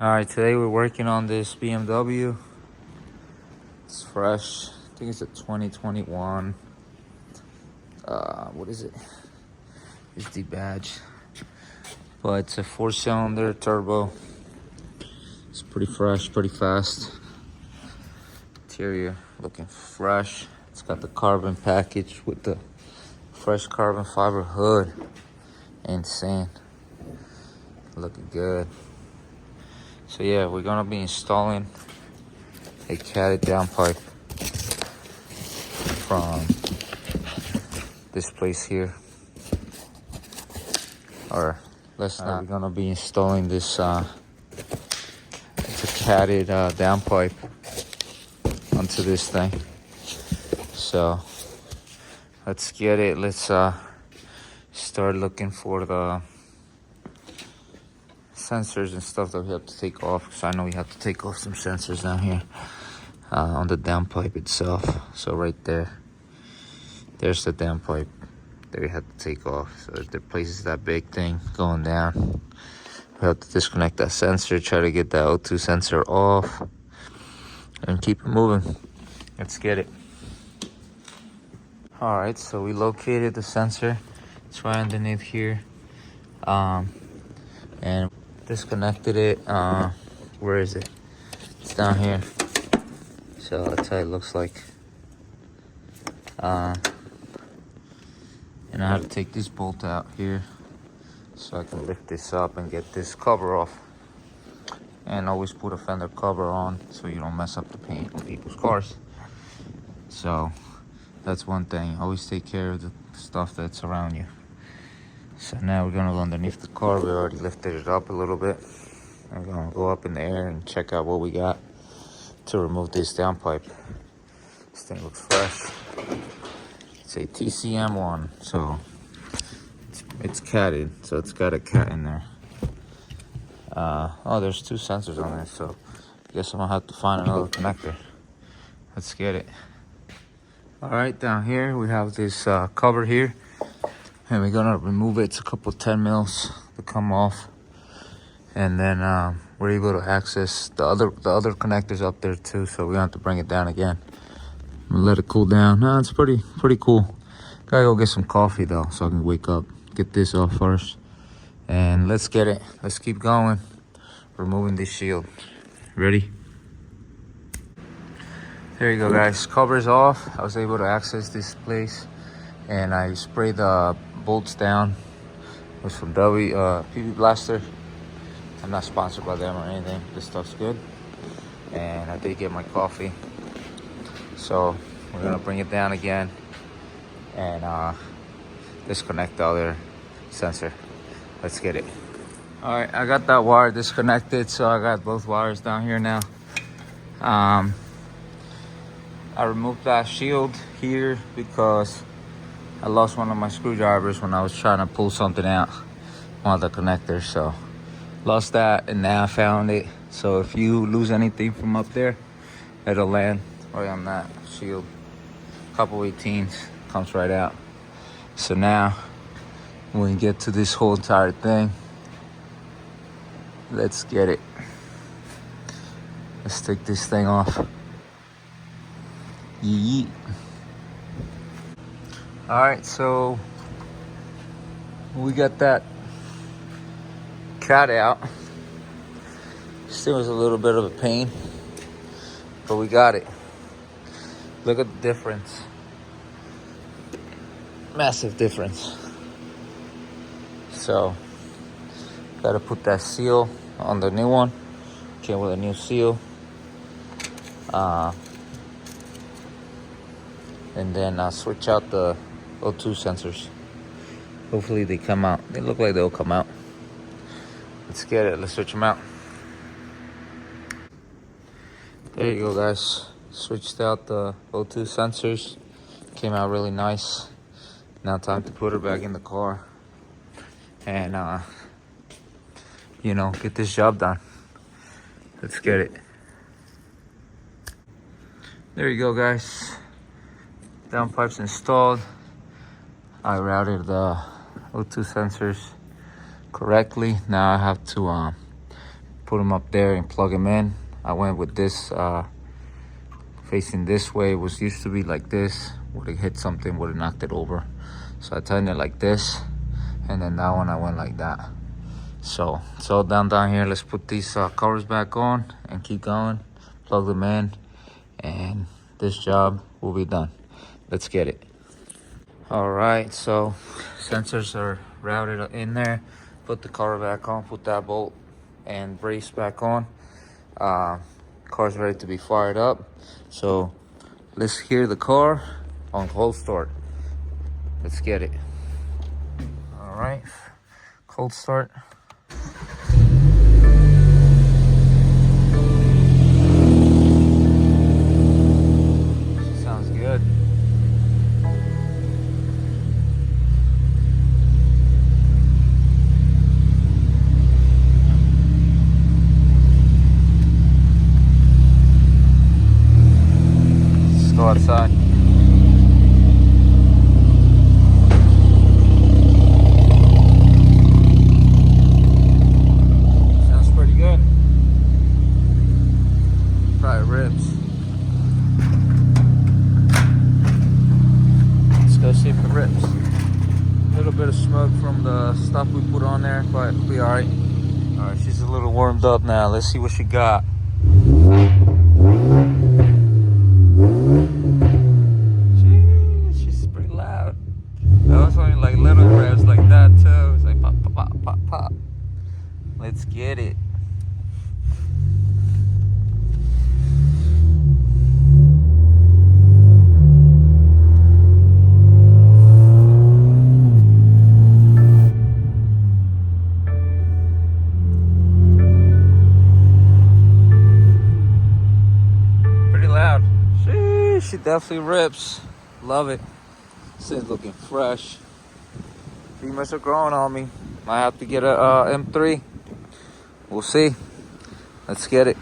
All right, today we're working on this BMW. It's fresh. I think it's a 2021. What is it? It's the badge. But it's a 4-cylinder turbo. It's pretty fresh, pretty fast. Interior looking fresh. It's got the carbon package with the fresh carbon fiber hood. Insane. Looking good. So yeah, we're gonna be installing a catted downpipe from this place here. Or let's not. We're gonna be installing this. It's a catted downpipe onto this thing. So let's get it. Let's start looking for the sensors and stuff that we have to take off, because I know we have to take off some sensors down here on the downpipe itself. So right there's the downpipe that we have to take off. So if there places that big thing going down, we have to disconnect that sensor, try to get that O2 sensor off, and keep it moving. Let's get it. All right, so we located the sensor. It's right underneath here, and disconnected it. Where is it? It's down here. So that's how it looks like. And I have to take this bolt out here so I can lift this up and get this cover off. And always put a fender cover on so you don't mess up the paint on people's cars. So that's one thing. Always take care of the stuff that's around you. So now we're gonna go underneath the car. We already lifted it up a little bit. We're gonna go up in the air and check out what we got to remove this downpipe. This thing looks fresh. It's a TCM1, so it's catted, so it's got a cat in there. Oh, there's two sensors on there, so I guess I'm gonna have to find another connector. Let's get it. All right, down here we have this cover here, and we're gonna remove it. It's a couple 10 mils to come off, and then we're able to access the other connectors up there too. So we don't have to bring it down again. I'm gonna let it cool down. No, it's pretty cool. Gotta go get some coffee though, so I can wake up. Get this off first, and let's get it. Let's keep going. Removing this shield. Ready? There you go, guys. Cover's off. I was able to access this place, and I sprayed the bolts down. It was from PB Blaster. I'm not sponsored by them or anything. This stuff's good. And I did get my coffee. So we're gonna bring it down again and disconnect the other sensor. Let's get it. All right, I got that wire disconnected, so I got both wires down here now. I removed that shield here because I lost one of my screwdrivers when I was trying to pull something out, one of the connectors. So lost that, and now I found it. So if you lose anything from up there, it'll land right on that shield. Couple 18s, comes right out. So now when we get to this whole entire thing, let's get it. Let's take this thing off. Yeet. All right, so we got that cat out. Still was a little bit of a pain, but we got it. Look at the difference. Massive difference. So gotta put that seal on the new one. Came with a new seal. And then switch out the O2 sensors. Hopefully they come out. They look like they'll come out. Let's get it. Let's switch them out. There you go, guys. Switched out the O2 sensors. Came out really nice. Now time to put her back in the car and get this job done. Let's get it. There you go, guys. Downpipe's installed. I routed the O2 sensors correctly. Now I have to put them up there and plug them in. I went with this facing this way. It was used to be like this. Would have hit something, would have knocked it over. So I tightened it like this, and then that one I went like that. So it's all down here. Let's put these covers back on and keep going. Plug them in, and this job will be done. Let's get it. All right, so sensors are routed in there. Put the cover back on, put that bolt and brace back on. Car's ready to be fired up. So let's hear the car on cold start. Let's get it. All right, cold start. Sounds good. Let's go outside. Sounds pretty good. Probably ribs. Let's go see if it rips. A little bit of smoke from the stuff we put on there, but it'll be alright. Alright, she's a little warmed up now. Let's see what she got. She's pretty loud. That was only like little revs like that too. It's like pop, pop, pop, pop, pop. Let's get it. She definitely rips. Love it. This is looking fresh. Femurs are growing on me. Might have to get a M3. We'll see. Let's get it.